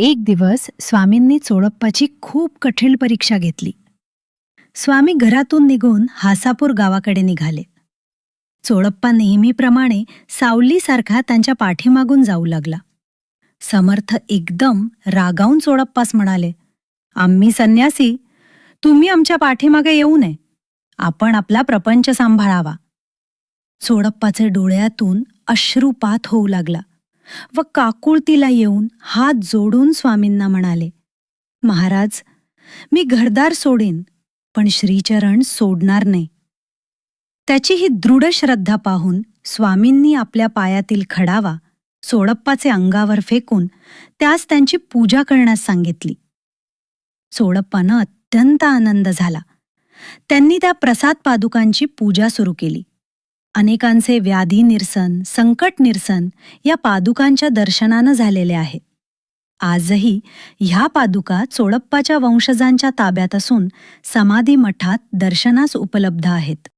एक दिवस स्वामींनी चोळप्पाची खूप कठीण परीक्षा घेतली. स्वामी घरातून निघून हासापूर गावाकडे निघाले. चोळप्पा नेहमीप्रमाणे सावलीसारखा त्यांच्या पाठीमागून जाऊ लागला. समर्थ एकदम रागावून चोळप्पास म्हणाले, "आम्ही संन्यासी, तुम्ही आमच्या पाठीमागे येऊ नये. आपण आपला प्रपंच सांभाळावा." चोळप्पाचे डोळ्यातून अश्रुपात होऊ लागला व काकुळतीला येऊन हात जोडून स्वामींना म्हणाले, "महाराज, मी घरदार सोडीन, पण श्रीचरण सोडणार नाही." त्याची ही दृढ श्रद्धा पाहून स्वामींनी आपल्या पायातील खडावा चोळप्पाचे अंगावर फेकून त्यास त्यांची पूजा करण्यास सांगितली. चोळप्पानं अत्यंत आनंद झाला. त्यांनी त्या प्रसाद पादुकांची पूजा सुरू केली. अनेकांचे व्याधी निरसन, संकट निरसन या पादुकांच्या दर्शनानं झालेले आहे. आजही ह्या पादुका चोळप्पाच्या वंशजांच्या ताब्यात असून समाधी मठात दर्शनास उपलब्ध आहेत.